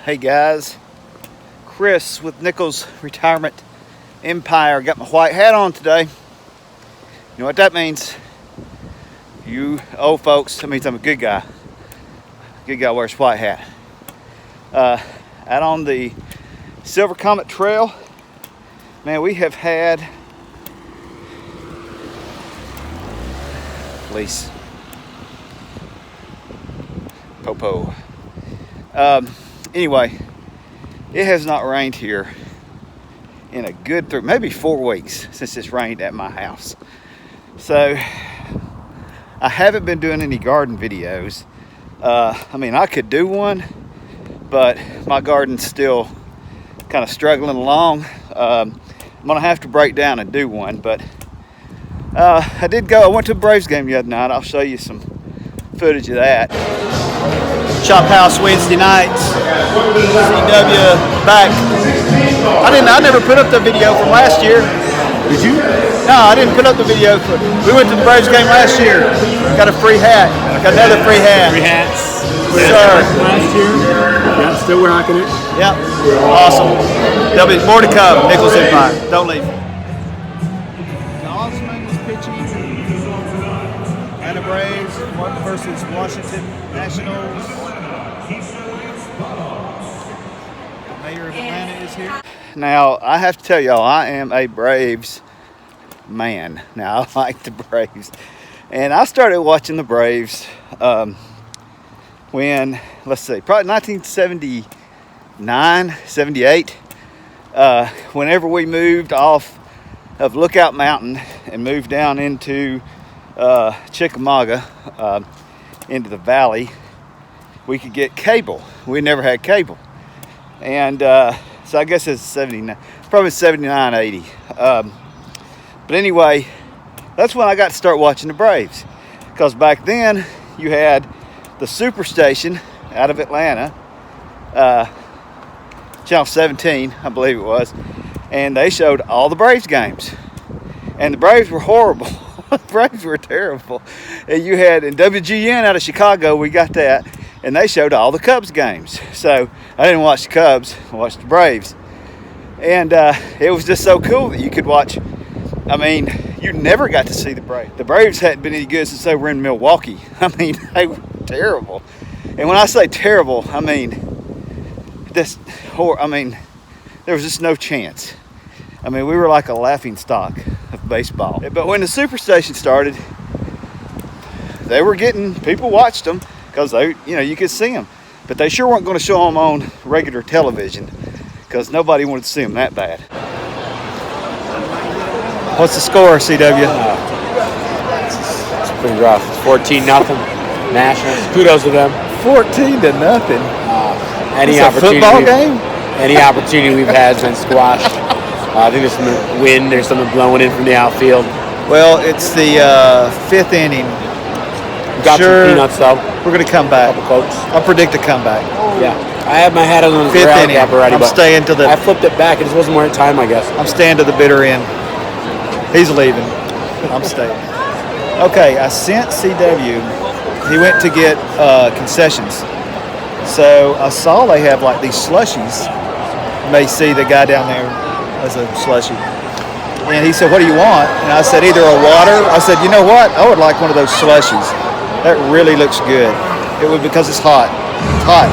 Hey guys, Chris with Nichols Retirement Empire. Got my white hat on today. You know what that means? You old folks, that means I'm a good guy. Good guy wears white hat. Out on the Silver Comet Trail, man, we have had police. Popo. Anyway, it has not rained here in a good maybe 4 weeks since it's rained at my house. So I haven't been doing any garden videos. I mean, I could do one, but my garden's still kind of struggling along. I'm gonna have to break down and do one, but I went to a Braves game the other night. I'll show you some footage of that. Chop House Wednesday nights. CW back. I never put up the video from last year. Did you? No, I didn't put up the video. We went to the Braves game last year. Got a free hat. Got another free hat. Free hats. Sir. Last year. Yeah, still we're rocking it. Yep. Awesome. There'll be more to come. Nichols Empire. Don't leave. Osman is pitching. Atlanta Braves versus Washington Nationals. The mayor of Atlanta is here. Now, I have to tell y'all, I am a Braves man. Now, I like the Braves. And I started watching the Braves when, let's see, probably 1979, 78. Whenever we moved off of Lookout Mountain and moved down into Chickamauga, into the valley, we could get cable. We never had cable. And so I guess it's 79, probably 79, 80. But anyway, that's when I got to start watching the Braves. Because back then, you had the Superstation out of Atlanta, Channel 17, I believe it was, and they showed all the Braves games. And the Braves were horrible. The Braves were terrible. And you had in WGN out of Chicago, we got that, and they showed all the Cubs games. So I didn't watch the Cubs, I watched the Braves. And it was just so cool that you could watch. I mean, you never got to see the Braves. The Braves hadn't been any good since they were in Milwaukee. I mean, they were terrible. And when I say terrible, I mean, there was just no chance. I mean, we were like a laughing stock of baseball. But when the Superstation started, they were people watched them because you could see them. But they sure weren't going to show them on regular television because nobody wanted to see them that bad. What's the score, CW? It's pretty rough. It's 14-0. Nationals. Kudos to them. 14-0. Any opportunity, football game? Any opportunity we've had has been squashed. I think there's some wind. There's something blowing in from the outfield. Well, it's the 5th inning. Got some peanuts though. We're going to come back. Couple coats. I'll predict a comeback. Yeah. I had my hat on the 5th inning already. I'm staying to the. I flipped it back. It just wasn't the right time, I guess. I'm staying to the bitter end. He's leaving. I'm staying. Okay, I sent CW. He went to get concessions. So I saw they have like these slushies. You may see the guy down there as a slushie. And he said, "What do you want?" And I said, "Either a water." I said, "You know what? I would like one of those slushies. That really looks good." It would because it's hot. It's hot.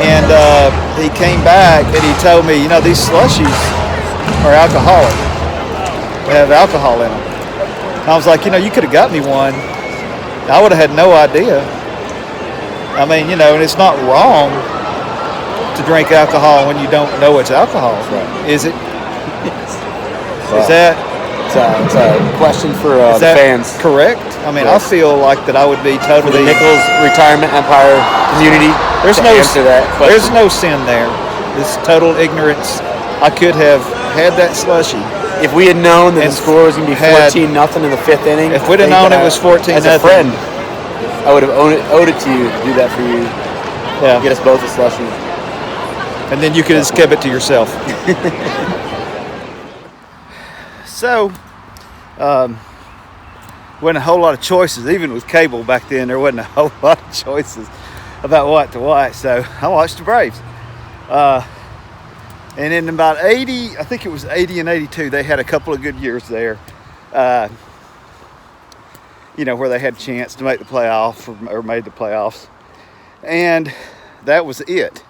And he came back and he told me, these slushies are alcoholic. They have alcohol in them. And I was like, you could have got me one. I would have had no idea. I mean, and it's not wrong to drink alcohol when you don't know it's alcohol, right? Is it? Is that? It's a question for the fans. Correct? I mean, yes. I feel like that I would be totally. For the Nichols Retirement Empire community. There's no sin there. It's total ignorance. I could have had that slushie. If we had known that the score was going to be 14-0 in the 5th inning. If we'd have known it was 14-0. As a friend, I would have owed it to you to do that for you. Yeah. Get us both a slushie. And then you could have kept it to yourself. So, wasn't a whole lot of choices. Even with cable back then, there wasn't a whole lot of choices. about what to watch. So I watched the Braves. And in about 80, I think it was 80 and 82, they had a couple of good years there. Where they had a chance to make the playoffs or made the playoffs. And that was it.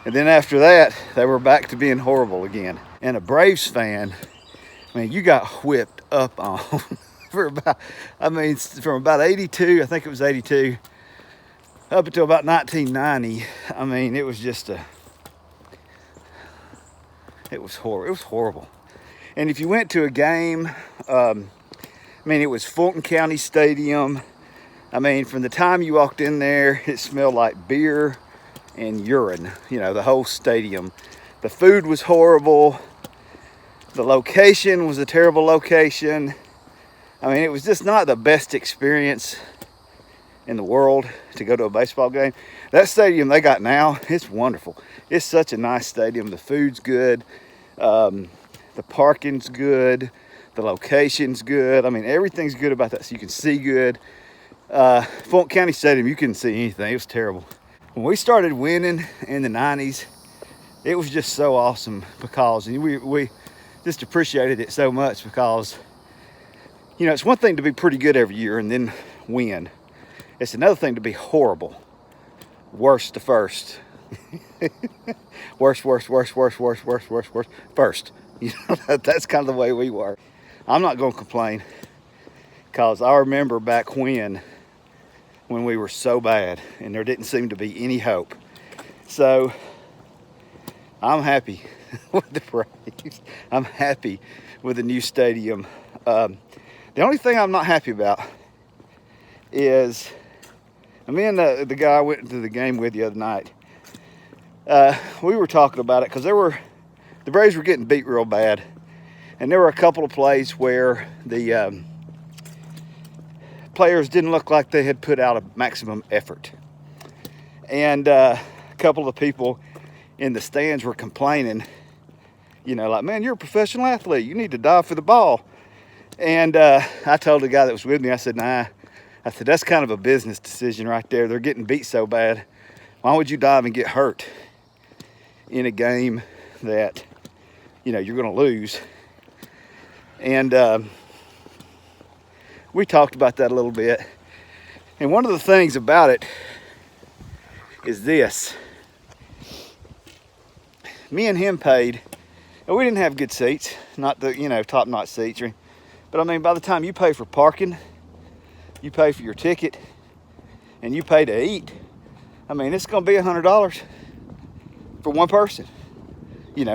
And then after that, they were back to being horrible again. And a Braves fan, man, you got whipped up on from about 82, I think it was 82, up until about 1990. I mean, it was just it was horrible. It was horrible. And if you went to a game, it was Fulton County Stadium. I mean, from the time you walked in there, it smelled like beer and urine, the whole stadium. The food was horrible. The location was a terrible location. I mean, it was just not the best experience in the world to go to a baseball game. That stadium they got now, it's wonderful. It's such a nice stadium. The food's good. The parking's good. The location's good. I mean, everything's good about that. So you can see good. Fulton County Stadium, you couldn't see anything. It was terrible. When we started winning in the 90s, it was just so awesome because we just appreciated it so much because, it's one thing to be pretty good every year and then win. It's another thing to be horrible. Worst to first. worst, first. That's kind of the way we were. I'm not going to complain because I remember back when we were so bad and there didn't seem to be any hope. So I'm happy with the Braves. I'm happy with the new stadium. The only thing I'm not happy about is me and the guy I went to the game with the other night. We were talking about it because the Braves were getting beat real bad. And there were a couple of plays where the players didn't look like they had put out a maximum effort. And a couple of people in the stands were complaining, like, man, you're a professional athlete. You need to dive for the ball. And I told the guy that was with me, I said, nah. I said, that's kind of a business decision right there. They're getting beat so bad. Why would you dive and get hurt in a game that, you're going to lose? And we talked about that a little bit. And one of the things about it is this. Me and him paid, and we didn't have good seats, not the, top-notch seats. But, by the time you pay for parking, you pay for your ticket, and you pay to eat, it's going to be $100 for one person,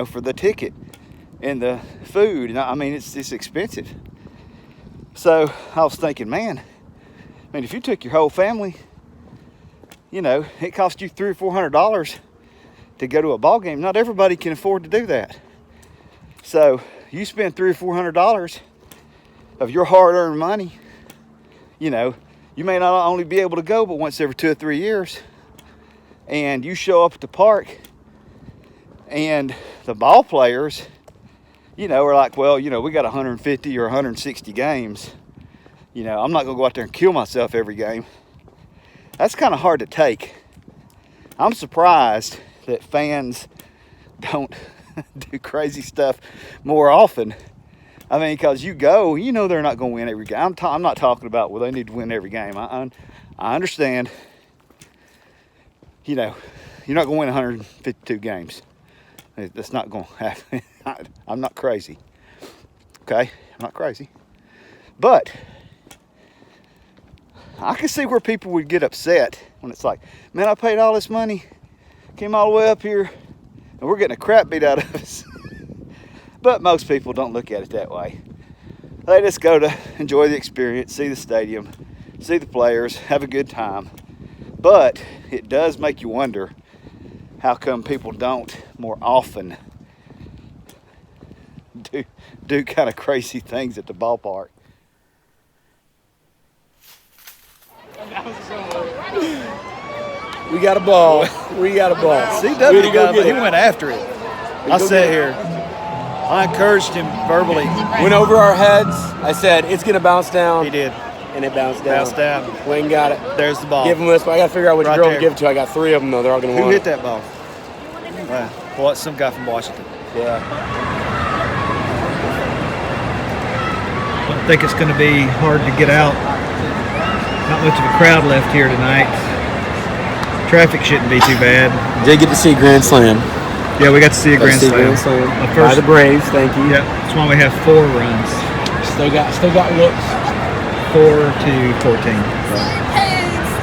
for the ticket and the food. And it's expensive. So I was thinking, man, if you took your whole family, it cost you $300 or $400 to go to a ball game. Not everybody can afford to do that. So you spend $300 or $400 of your hard-earned money. You may not only be able to go, but once every 2 or 3 years. And you show up at the park, and the ball players, are like, well, we got 150 or 160 games. I'm not going to go out there and kill myself every game. That's kind of hard to take. I'm surprised that fans don't do crazy stuff more often. Because you go, they're not going to win every game. I'm not talking about, well, they need to win every game. I understand, you're not going to win 152 games. That's not going to happen. I'm not crazy. Okay? I'm not crazy. But I can see where people would get upset when it's like, man, I paid all this money, came all the way up here, and we're getting a crap beat out of us. But most people don't look at it that way. They just go to enjoy the experience, see the stadium, see the players, have a good time. But it does make you wonder, how come people don't more often do kind of crazy things at the ballpark? We got a ball. We got a ball. CW got it. He went after it. I sat here. I encouraged him verbally. Went over our heads. I said, it's going to bounce down. He did. and it bounced down. Bounced down. Wayne got it. There's the ball. Give him this. I got to figure out which Right girl there. to give it to. I got 3 of them though. They're all gonna Who want hit it. that ball? Well, it's some guy from Washington. Yeah. I think it's going to be hard to get out. Not much of a crowd left here tonight. Traffic shouldn't be too bad. Did get to see Grand Slam. Yeah, we got to see a Grand Slam. By First, the Braves. Thank you. yeah, that's why we have 4 runs. Still got looks. 4 to 14.